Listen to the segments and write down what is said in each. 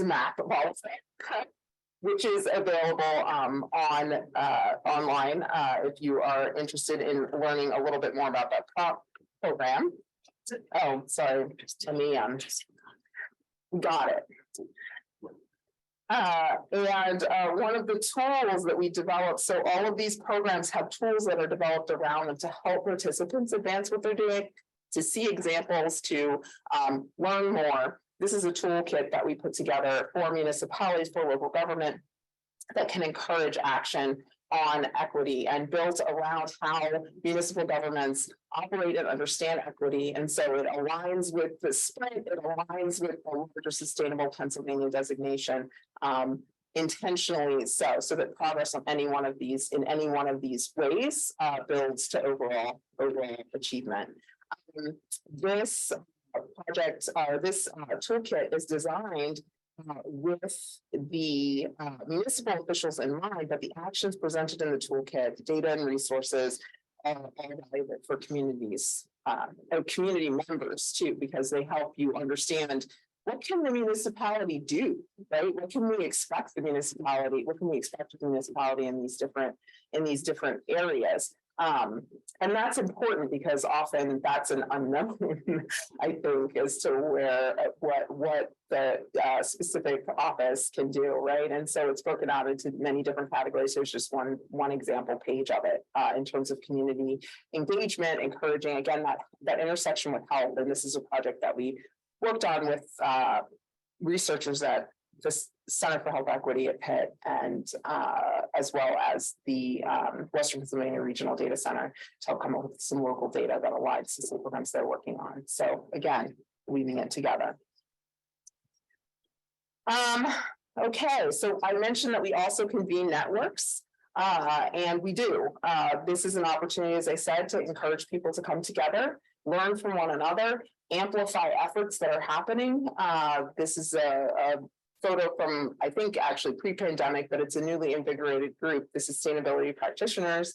map of all of that, which is available online if you are interested in learning a little bit more about that program. Oh, sorry, to me, got it. One of the tools that we developed, so all of these programs have tools that are developed around them to help participants advance what they're doing, to see examples, to learn more. This is a toolkit that we put together for municipalities, for local government, that can encourage action on equity and built around how municipal governments operate and understand equity. And so it aligns with the sprint, it aligns with the larger Sustainable Pennsylvania designation, intentionally so that progress on any one of these, in any one of these ways, builds to overall achievement. This project, this toolkit is designed with the municipal officials in mind, but the actions presented in the toolkit, data and resources, are valuable for communities, or community members too, because they help you understand what can the municipality do, right? What can we expect the municipality? What can we expect of the municipality in these different areas? And that's important because often that's an unknown, I think, as to where what the specific office can do, right? And so it's broken out into many different categories. There's just one example page of it in terms of community engagement, encouraging, again, that intersection with health. And this is a project that we worked on with researchers at the Center for Health Equity at Pitt, and as well as the Western Pennsylvania Regional Data Center, to help come up with some local data that aligns to some programs they're working on. So again, weaving it together. Okay, so I mentioned that we also convene networks, and we do. This is an opportunity, as I said, to encourage people to come together, learn from one another, amplify efforts that are happening. This is a photo from, I think, actually pre-pandemic, but it's a newly invigorated group, the Sustainability Practitioners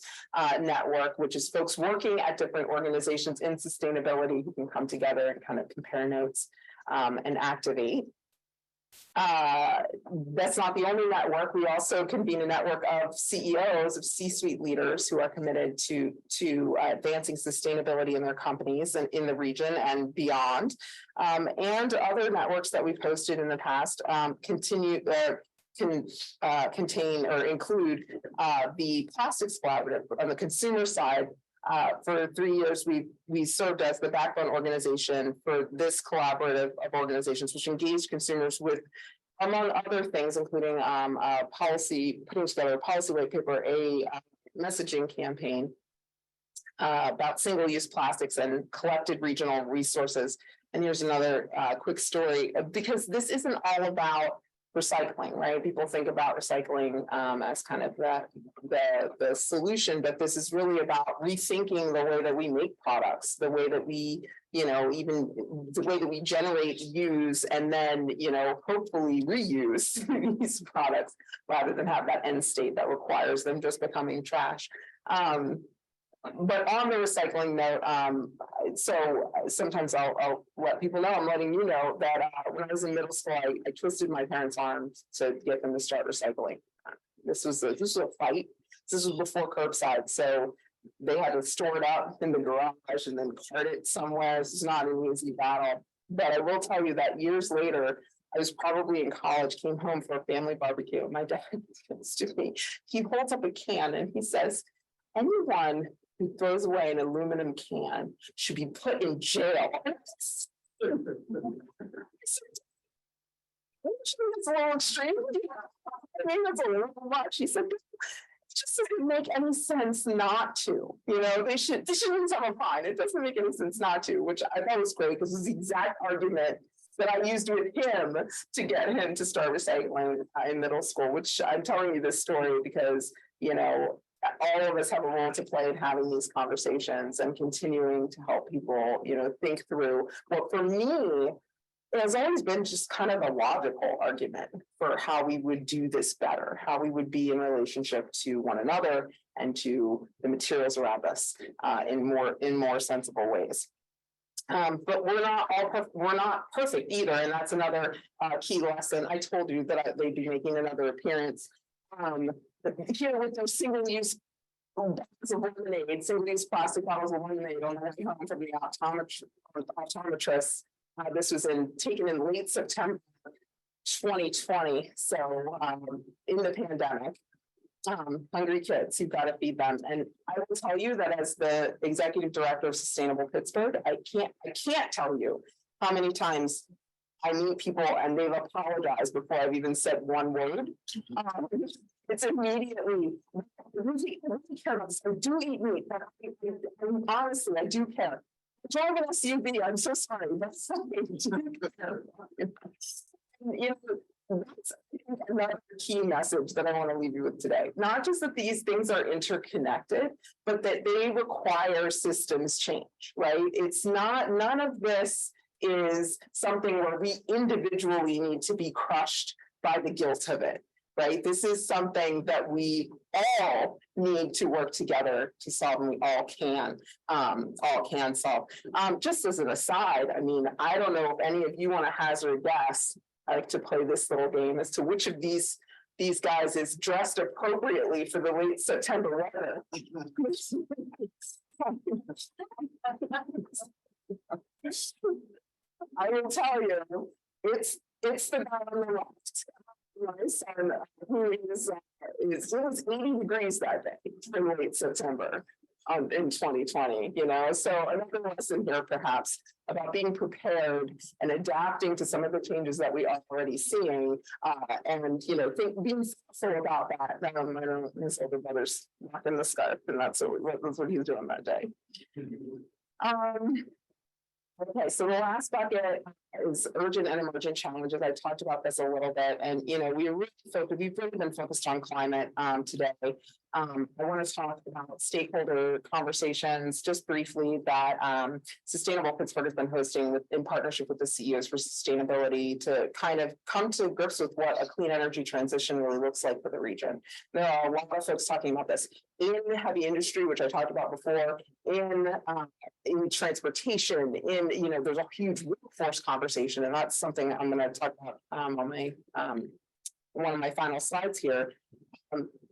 Network, which is folks working at different organizations in sustainability who can come together and kind of compare notes and activate. That's not the only network. We also convene a network of CEOs, of C-suite leaders who are committed to advancing sustainability in their companies and in the region and beyond. And other networks that we've hosted in the past contain or include the Plastics Collaborative on the consumer side. For 3 years, we served as the backbone organization for this collaborative of organizations, which engage consumers with, among other things, including putting together a policy white paper, a messaging campaign about single-use plastics and collected regional resources. And here's another quick story, because this isn't all about recycling, right? People think about recycling as kind of the solution, but this is really about rethinking the way that we make products, the way that we, even the way that we generate, use, and then, hopefully reuse these products rather than have that end state that requires them just becoming trash. But on the recycling note, so sometimes I'll let people know, I'm letting you know that when I was in middle school, I twisted my parents' arms to get them to start recycling. This was a fight. This was before curbside, so they had to store it up in the garage and then cart it somewhere. This is not an easy battle. But I will tell you that years later, I was probably in college, came home for a family barbecue. My dad comes to me. He holds up a can and he says, anyone who throws away an aluminum can should be put in jail. It's a little extreme. I mean, that's a little much. He said, it just doesn't make any sense not to. They shouldn't have a fine. It doesn't make any sense not to, which I thought was great because it was the exact argument that I used with him to get him to start recycling in middle school, which I'm telling you this story because, all of us have a role to play in having these conversations and continuing to help people, think through what for me has always been just kind of a logical argument for how we would do this better, how we would be in relationship to one another and to the materials around us in more sensible ways. But we're not perfect either, and that's another key lesson. I told you that they'd be making another appearance. Here with those single-use bottles of lemonade, single-use plastic bottles of lemonade on the home from the optometrist. This was taken in late September 2020, so in the pandemic. Hungry kids, you've got to feed them. And I will tell you that as the Executive Director of Sustainable Pittsburgh, I can't tell you how many times I meet people and they've apologized before I've even said one word. It's immediately, I really care about this. I do eat meat, but honestly, I do care. I drive an SUV, I'm so sorry, but something to care. You know, that's another key message that I want to leave you with today. Not just that these things are interconnected, but that they require systems change, right? It's not, none of this is something where we individually need to be crushed by the guilt of it, right? This is something that we all need to work together to solve, and we all can solve. Just as an aside, I mean, I don't know if any of you want to hazard a guess. I like to play this little game as to which of these guys is dressed appropriately for the late September weather. I will tell you, it's the guy on the left. My son, who is it was 80 degrees that day in late September in 2020, you know. So another lesson here perhaps about being prepared and adapting to some of the changes that we are already seeing, and you know, being thoughtful about that. I know his older brother's not in the scarf, and that's what he's doing that day. Okay, so the last bucket is urgent and emergent challenges. I talked about this a little bit, and you know, we've really been focused on climate today. I want to talk about stakeholder conversations just briefly that Sustainable Pittsburgh has been hosting in partnership with the CEOs for Sustainability to kind of come to grips with what a clean energy transition really looks like for the region. There are a lot of folks talking about this in heavy industry, which I talked about before, in transportation, you know, there's a huge workforce conversation, and that's something I'm going to talk about on my one of my final slides here.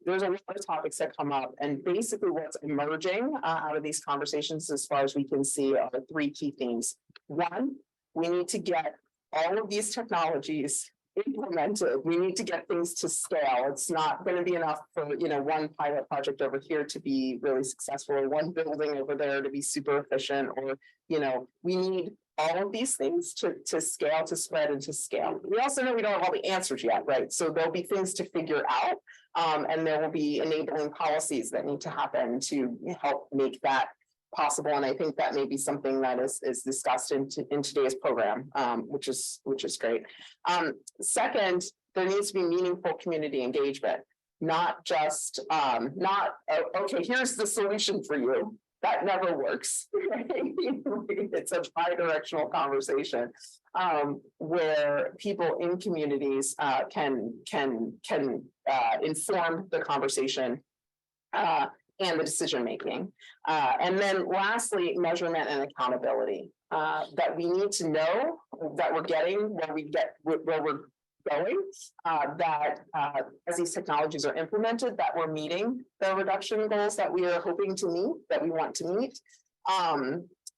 There's a lot of topics that come up, and basically what's emerging out of these conversations, as far as we can see, are three key themes. One, we need to get all of these technologies implemented. We need to get things to scale. It's not going to be enough for, you know, one pilot project over here to be really successful, or one building over there to be super efficient, or, you know, we need all of these things to scale, to spread, and to scale. We also know we don't have all the answers yet, right? So there'll be things to figure out, and there will be enabling policies that need to happen to help make that possible. And I think that may be something that is discussed in today's program, which is great. Second, there needs to be meaningful community engagement, not just okay, here's the solution for you. That never works. It's a bi-directional conversation where people in communities can inform the conversation and the decision making. And then lastly, measurement and accountability. That we need to know that we're getting where we're going, that as these technologies are implemented, that we're meeting the reduction goals that we are hoping to meet, that we want to meet,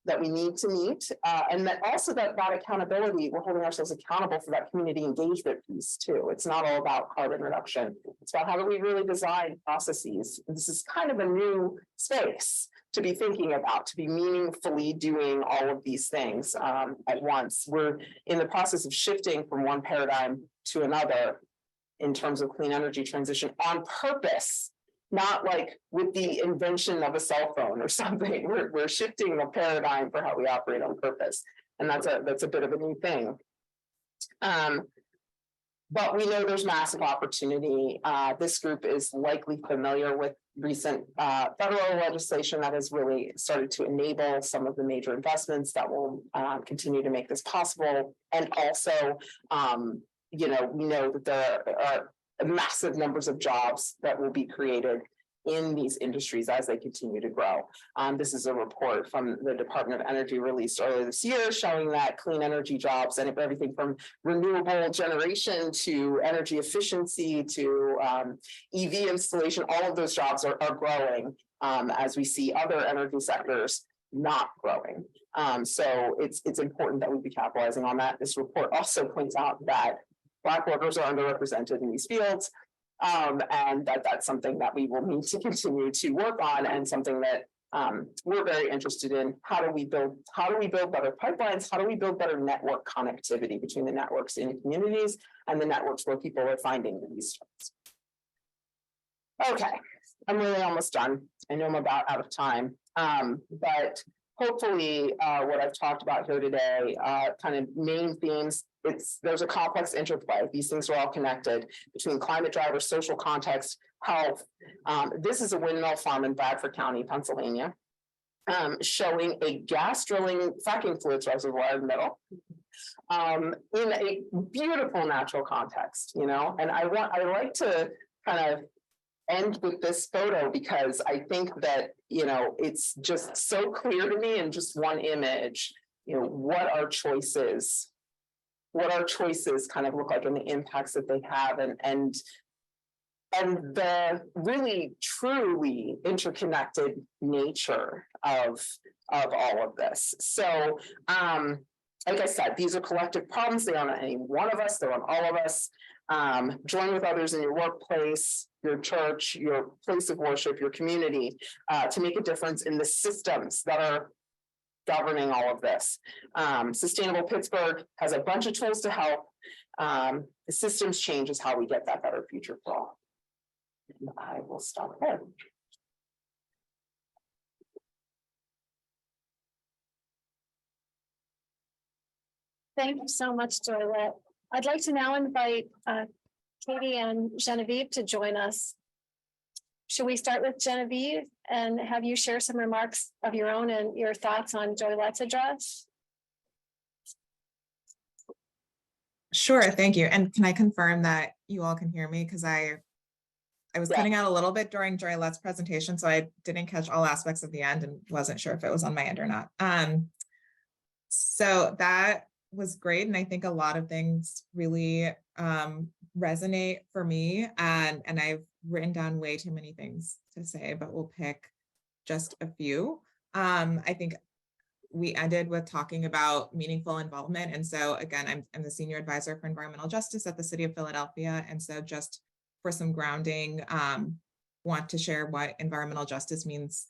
that we need to meet, and that also that accountability, we're holding ourselves accountable for that community engagement piece too. It's not all about carbon reduction. It's about how do we really design processes. This is kind of a new space to be thinking about, to be meaningfully doing all of these things at once. We're in the process of shifting from one paradigm to another in terms of clean energy transition on purpose, not like with the invention of a cell phone or something. We're shifting the paradigm for how we operate on purpose. And that's a bit of a new thing. But we know there's massive opportunity. This group is likely familiar with recent federal legislation that has really started to enable some of the major investments that will continue to make this possible. And also, you know, we know that there are massive numbers of jobs that will be created in these industries as they continue to grow. This is a report from the Department of Energy released earlier this year showing that clean energy jobs and everything from renewable generation to energy efficiency to EV installation, all of those jobs are growing as we see other energy sectors not growing. So it's important that we be capitalizing on that. This report also points out that Black workers are underrepresented in these fields, and that's something that we will need to continue to work on, and something that we're very interested in. How do we build better pipelines? How do we build better network connectivity between the networks in communities and the networks where people are finding these jobs? Okay, I'm really almost done. I know I'm about out of time, but hopefully what I've talked about here today, kind of main themes, there's a complex interplay. These things are all connected between climate drivers, social context, health. This is a windmill farm in Bradford County, Pennsylvania, showing a gas drilling fracking fluids reservoir in the middle, in a beautiful natural context, you know. And I like to kind of end with this photo because I think that, you know, it's just so clear to me in just one image, you know, what our choices kind of look like and the impacts that they have, and the really truly interconnected nature of all of this. So like I said, these are collective problems. They aren't on any one of us, they're on all of us. Join with others in your workplace, your church, your place of worship, your community, to make a difference in the systems that are governing all of this. Sustainable Pittsburgh has a bunch of tools to help. The systems change is how we get that better future for all. And I will stop there. Thank you so much, Joylette. I'd like to now invite Katie and Genevieve to join us. Should we start with Genevieve and have you share some remarks of your own and your thoughts on Joylette's address? Sure, thank you. And can I confirm that you all can hear me? Because I was cutting out a little bit during Joylette's presentation, so I didn't catch all aspects of the end and wasn't sure if it was on my end or not. So that was great. And I think a lot of things really resonate for me. And I've written down way too many things to say, but we'll pick just a few. I think we ended with talking about meaningful involvement. And so again, I'm the Senior Advisor for Environmental Justice at the City of Philadelphia. And so just for some grounding, want to share what environmental justice means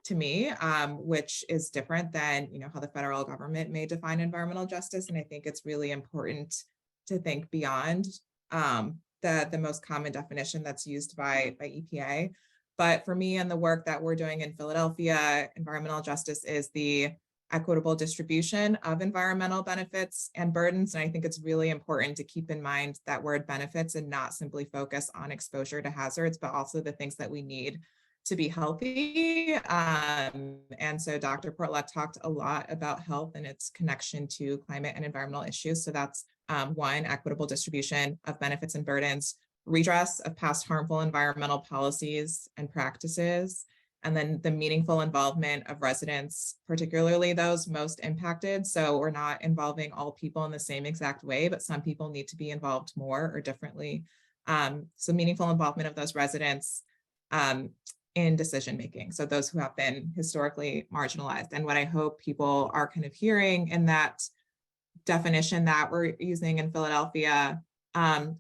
to me, which is different than, you know, how the federal government may define environmental justice. And I think it's really important to think beyond the most common definition that's used by EPA. But for me and the work that we're doing in Philadelphia, environmental justice is the equitable distribution of environmental benefits and burdens. And I think it's really important to keep in mind that word benefits and not simply focus on exposure to hazards, but also the things that we need to be healthy. And so Dr. Portlock talked a lot about health and its connection to climate and environmental issues. So that's one, equitable distribution of benefits and burdens, redress of past harmful environmental policies and practices, and then the meaningful involvement of residents, particularly those most impacted. So we're not involving all people in the same exact way, but some people need to be involved more or differently. So meaningful involvement of those residents in decision-making. So those who have been historically marginalized. And what I hope people are kind of hearing in that definition that we're using in Philadelphia,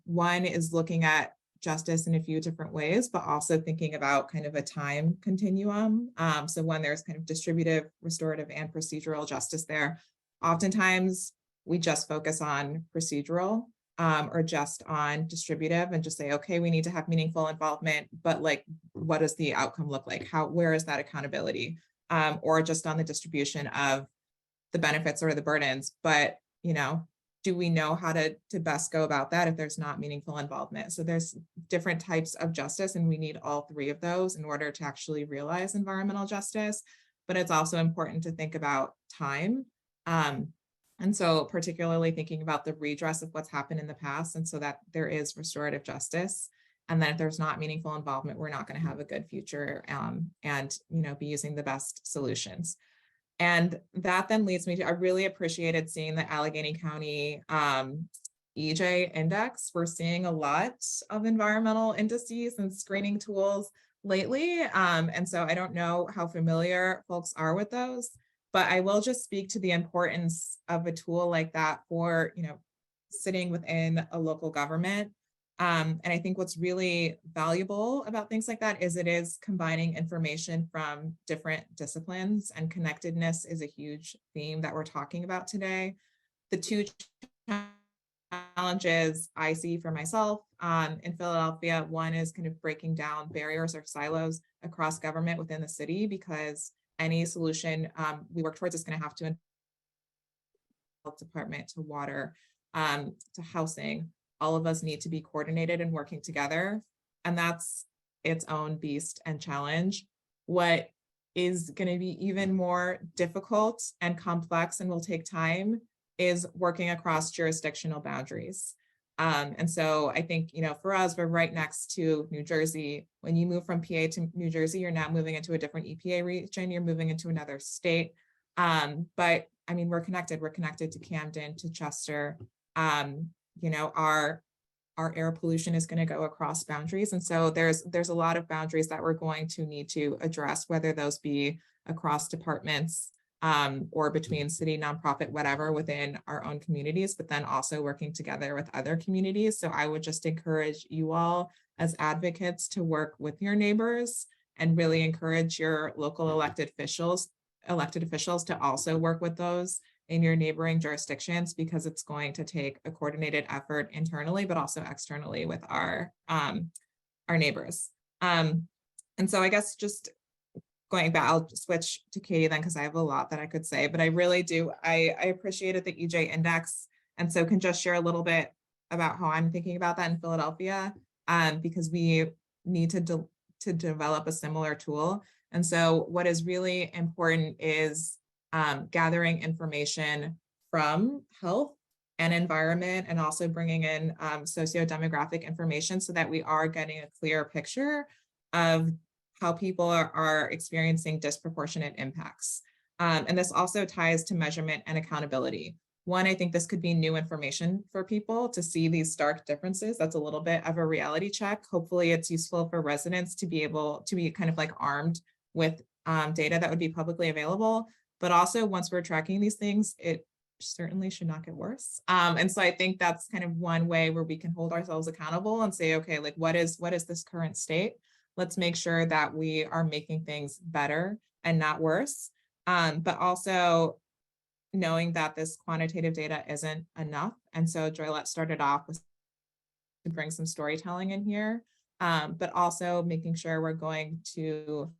one is looking at justice in a few different ways, but also thinking about kind of a time continuum. So when there's kind of distributive, restorative, and procedural justice there, oftentimes we just focus on procedural or just on distributive and just say, okay, we need to have meaningful involvement, but like, what does the outcome look like? Where is that accountability? Or just on the distribution of the benefits or the burdens, but, you know, do we know how to best go about that if there's not meaningful involvement? So there's different types of justice, and we need all three of those in order to actually realize environmental justice. But it's also important to think about time. And so particularly thinking about the redress of what's happened in the past, and so that there is restorative justice. And then if there's not meaningful involvement, we're not going to have a good future and, be using the best solutions. And that then leads me to, I really appreciated seeing the Allegheny County EJ index. We're seeing a lot of environmental indices and screening tools lately. And so I don't know how familiar folks are with those, but I will just speak to the importance of a tool like that for, sitting within a local government. And I think what's really valuable about things like that is it is combining information from different disciplines, and connectedness is a huge theme that we're talking about today. The two challenges I see for myself in Philadelphia, one is kind of breaking down barriers or silos across government within the city, because any solution we work towards is going to have to health department to water to housing. All of us need to be coordinated and working together. And that's its own beast and challenge. What is going to be even more difficult and complex and will take time is working across jurisdictional boundaries. And so I think, for us, we're right next to New Jersey. When you move from PA to New Jersey, you're now moving into a different EPA region, you're moving into another state. But I mean, we're connected to Camden, to Chester. Our air pollution is going to go across boundaries. And so there's a lot of boundaries that we're going to need to address, whether those be across departments or between city, nonprofit, whatever, within our own communities, but then also working together with other communities. So I would just encourage you all as advocates to work with your neighbors and really encourage your local elected officials to also work with those in your neighboring jurisdictions, because it's going to take a coordinated effort internally, but also externally with our neighbors. And so I guess just going back, I'll switch to Katie then, because I have a lot that I could say, but I really do. I appreciated the EJ index, and so can just share a little bit about how I'm thinking about that in Philadelphia, because we need to develop a similar tool. And so what is really important is gathering information from health and environment, and also bringing in socio-demographic information so that we are getting a clear picture of how people are experiencing disproportionate impacts. And this also ties to measurement and accountability. One, I think this could be new information for people to see these stark differences. That's a little bit of a reality check. Hopefully it's useful for residents to be able to be kind of like armed with data that would be publicly available. But also, once we're tracking these things, it certainly should not get worse. And so I think that's kind of one way where we can hold ourselves accountable and say, okay, like what is this current state? Let's make sure that we are making things better and not worse. But also knowing that this quantitative data isn't enough. And so Joylette started off with to bring some storytelling in here, but also making sure we're going to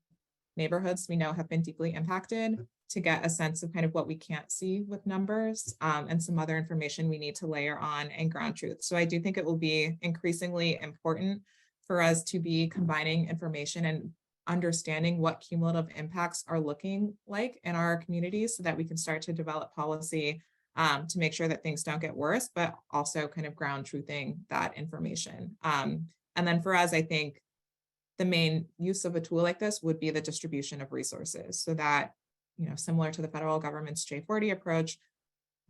neighborhoods we know have been deeply impacted to get a sense of kind of what we can't see with numbers, and some other information we need to layer on and ground truth. So I do think it will be increasingly important for us to be combining information and understanding what cumulative impacts are looking like in our communities, so that we can start to develop policy to make sure that things don't get worse, but also kind of ground truthing that information. And then for us, I think the main use of a tool like this would be the distribution of resources, so that, similar to the federal government's J40 approach,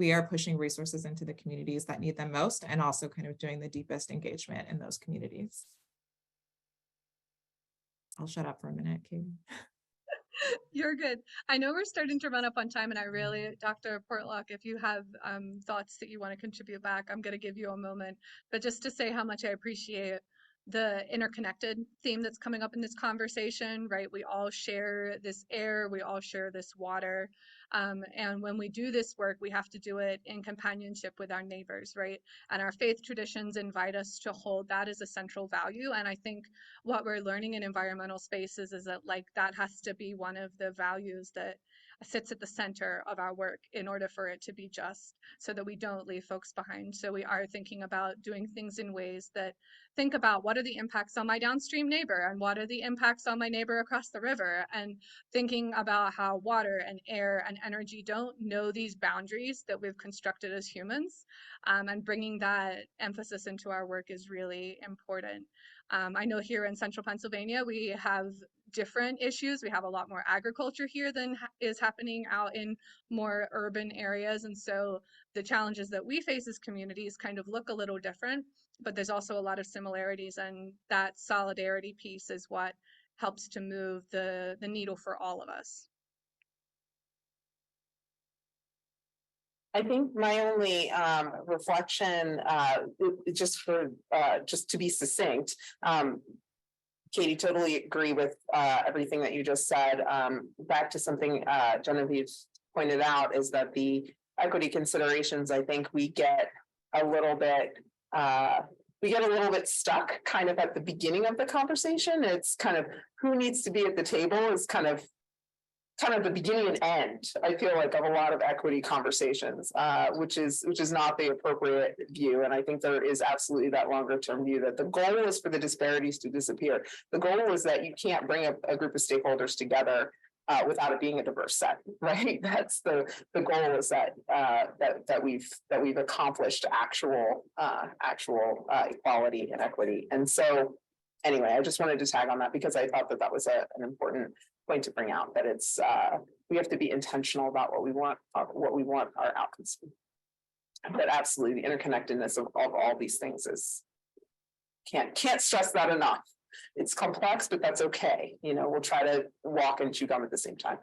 we are pushing resources into the communities that need them most, and also kind of doing the deepest engagement in those communities. I'll shut up for a minute, Katie. You're good. I know we're starting to run up on time, and I really, Dr. Portlock, if you have thoughts that you want to contribute back, I'm going to give you a moment. But just to say how much I appreciate the interconnected theme that's coming up in this conversation, right? We all share this air, we all share this water. And when we do this work, we have to do it in companionship with our neighbors, right? And our faith traditions invite us to hold that as a central value. And I think what we're learning in environmental spaces is that, like, that has to be one of the values that sits at the center of our work in order for it to be just, so that we don't leave folks behind. So we are thinking about doing things in ways that think about what are the impacts on my downstream neighbor and what are the impacts on my neighbor across the river, and thinking about how water and air and energy don't know these boundaries that we've constructed as humans, and bringing that emphasis into our work is really important. I know here in central Pennsylvania, we have different issues. We have a lot more agriculture here than is happening out in more urban areas. And so the challenges that we face as communities kind of look a little different, but there's also a lot of similarities, and that solidarity piece is what helps to move the needle for all of us. I think my only reflection, just to be succinct, Katie, totally agree with everything that you just said. Back to something Genevieve pointed out is that the equity considerations, I think we get a little bit stuck kind of at the beginning of the conversation. It's kind of who needs to be at the table is kind of the beginning and end, I feel like, of a lot of equity conversations, which is not the appropriate view. And I think there is absolutely that longer term view that the goal is for the disparities to disappear. The goal is that you can't bring a group of stakeholders together without it being a diverse set, right? That's the goal, is that we've accomplished actual equality and equity. And so anyway, I just wanted to tag on that because I thought that was an important point to bring out, that it's we have to be intentional about what we want our outcomes to be. But absolutely the interconnectedness of all these things is can't stress that enough. It's complex, but that's okay. We'll try to walk and chew gum at the same time.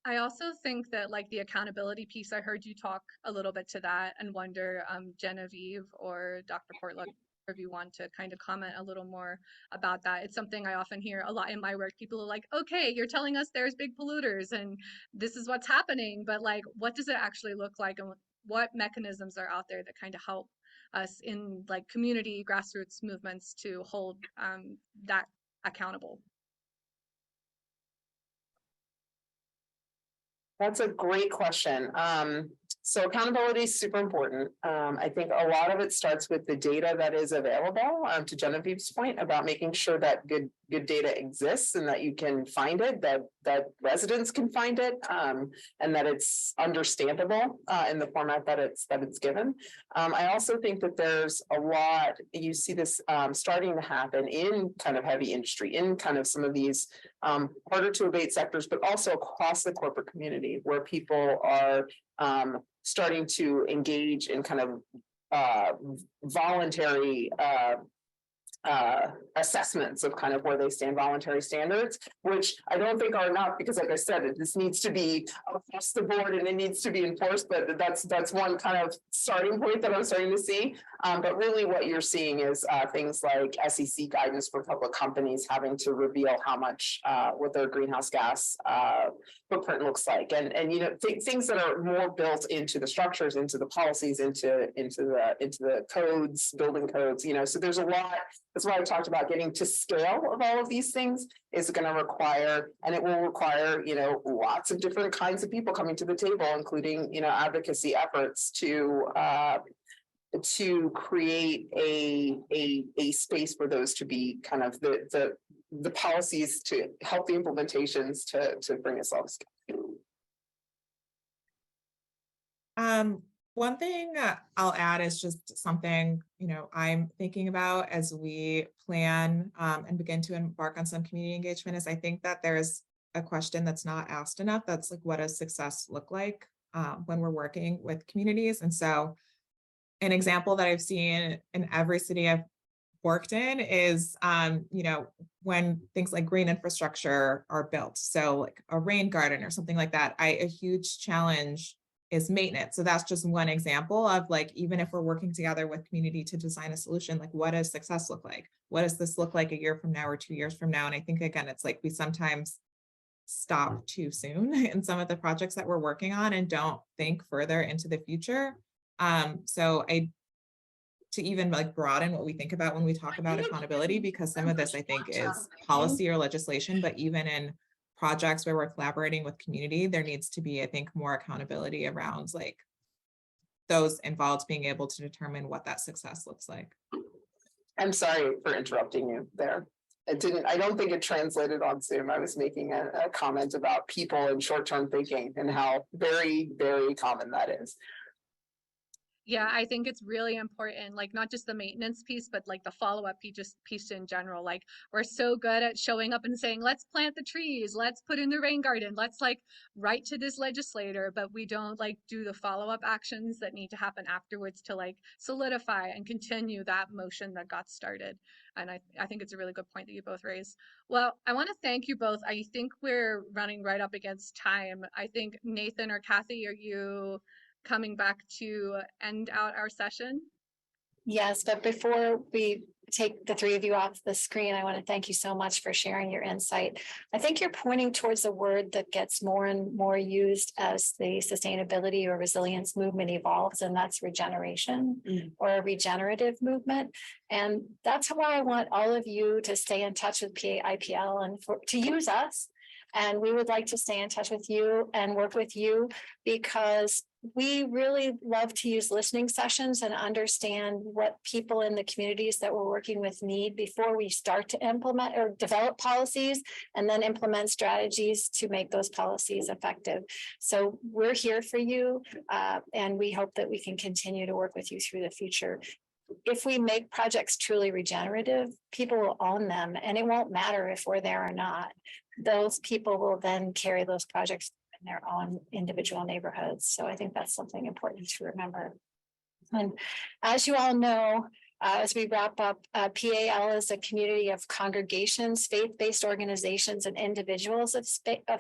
I also think that, like, the accountability piece, I heard you talk a little bit to that, and wonder, Genevieve or Dr. Portlock, if you want to kind of comment a little more about that. It's something I often hear a lot in my work. People are like, okay, you're telling us there's big polluters and this is what's happening, but like, what does it actually look like, and what mechanisms are out there that kind of help us in like community grassroots movements to hold that accountable? That's a great question. So accountability is super important. I think a lot of it starts with the data that is available. To Genevieve's point about making sure that good data exists and that you can find it, that residents can find it, and that it's understandable in the format that it's given. I also think that there's a lot, you see this starting to happen in kind of heavy industry, in kind of some of these harder to abate sectors, but also across the corporate community, where people are starting to engage in kind of voluntary assessments of kind of where they stand, voluntary standards, which I don't think are enough, because like I said, this needs to be across the board and it needs to be enforced, but that's one kind of starting point that I'm starting to see. But really what you're seeing is things like SEC guidance for public companies having to reveal how much what their greenhouse gas footprint looks like, and things that are more built into the structures, into the policies, into the codes, building codes, so there's a lot. That's why I talked about getting to scale of all of these things is going to require, and it will require, lots of different kinds of people coming to the table, including, advocacy efforts to create a space for those to be kind of the policies to help the implementations to bring us all together. One thing I'll add is just something, I'm thinking about as we plan and begin to embark on some community engagement, is I think that there's a question that's not asked enough. That's like, what does success look like when we're working with communities? And so an example that I've seen in every city I've worked in is, when things like green infrastructure are built. So like a rain garden or something like that, a huge challenge is maintenance. So that's just one example of like, even if we're working together with community to design a solution, like what does success look like? What does this look like a year from now or 2 years from now? And I think, again, it's like we sometimes stop too soon in some of the projects that we're working on and don't think further into the future. So to even like broaden what we think about when we talk about accountability, because some of this I think is policy or legislation, but even in projects where we're collaborating with community, there needs to be, I think, more accountability around like those involved being able to determine what that success looks like. I'm sorry for interrupting you there. I don't think it translated on Zoom. I was making a comment about people and short-term thinking and how very, very common that is. Yeah, I think it's really important, like not just the maintenance piece, but like the follow-up piece in general. Like we're so good at showing up and saying, let's plant the trees, let's put in the rain garden, let's like write to this legislator, but we don't like do the follow-up actions that need to happen afterwards to like solidify and continue that motion that got started. And I think it's a really good point that you both raised. Well, I want to thank you both. I think we're running right up against time. I think Nathan or Kathy, are you coming back to end out our session? Yes, but before we take the three of you off the screen, I want to thank you so much for sharing your insight. I think you're pointing towards a word that gets more and more used as the sustainability or resilience movement evolves, and that's regeneration or a regenerative movement. And that's why I want all of you to stay in touch with PA-IPL and to use us. And we would like to stay in touch with you and work with you, because we really love to use listening sessions and understand what people in the communities that we're working with need before we start to implement or develop policies and then implement strategies to make those policies effective. So we're here for you, and we hope that we can continue to work with you through the future. If we make projects truly regenerative, people will own them, and it won't matter if we're there or not. Those people will then carry those projects in their own individual neighborhoods. So I think that's something important to remember. And as you all know, as we wrap up, PAL is a community of congregations, faith-based organizations, and individuals of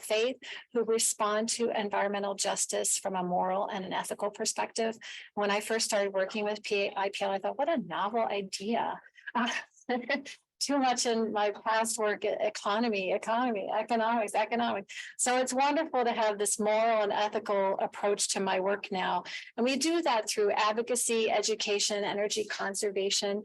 faith who respond to environmental justice from a moral and an ethical perspective. When I first started working with PAL, I thought, what a novel idea. Too much in my past work, economics. So it's wonderful to have this moral and ethical approach to my work now. And we do that through advocacy, education, energy conservation,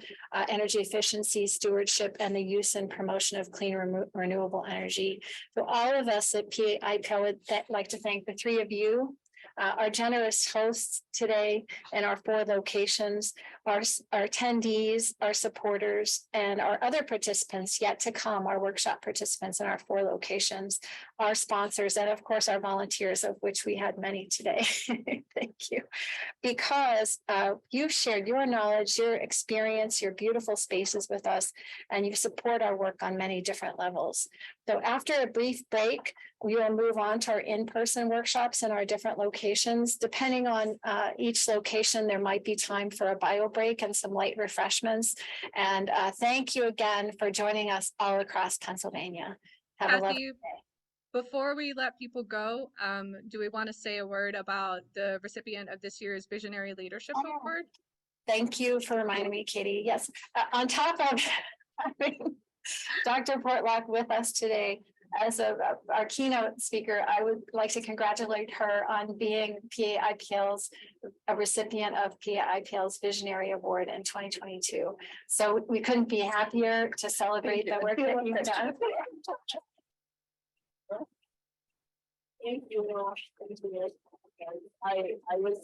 energy efficiency, stewardship, and the use and promotion of clean renewable energy. So all of us at PAIPL would like to thank the three of you, our generous hosts today in our 4 locations, our attendees, our supporters, and our other participants yet to come, our workshop participants in our 4 locations, our sponsors, and of course our volunteers, of which we had many today. Thank you. Because you've shared your knowledge, your experience, your beautiful spaces with us, and you support our work on many different levels. So after a brief break, we will move on to our in-person workshops in our different locations. Depending on each location, there might be time for a bio break and some light refreshments. And thank you again for joining us all across Pennsylvania. Have a lovely day. Before we let people go, do we want to say a word about the recipient of this year's Visionary Leadership Award? Thank you for reminding me, Katie. Yes, on top of having Dr. Portlock with us today as our keynote speaker, I would like to congratulate her on being PAIPL's a recipient of PAIPL's Visionary Award in 2022. So we couldn't be happier to celebrate the work that you've done. Thank you. I was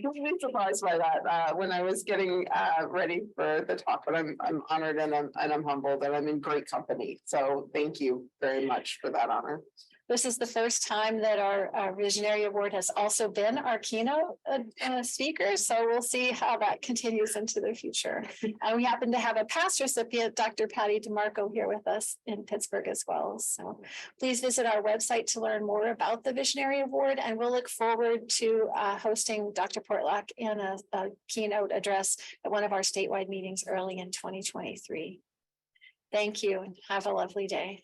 completely surprised by that when I was getting ready for the talk, but I'm honored and I'm humbled and I'm in great company. So thank you very much for that honor. This is the first time that our Visionary Award has also been our keynote speaker. So we'll see how that continues into the future. And we happen to have a past recipient, Dr. Patty DeMarco, here with us in Pittsburgh as well. So please visit our website to learn more about the Visionary Award. And we'll look forward to hosting Dr. Portlock in a keynote address at one of our statewide meetings early in 2023. Thank you and have a lovely day.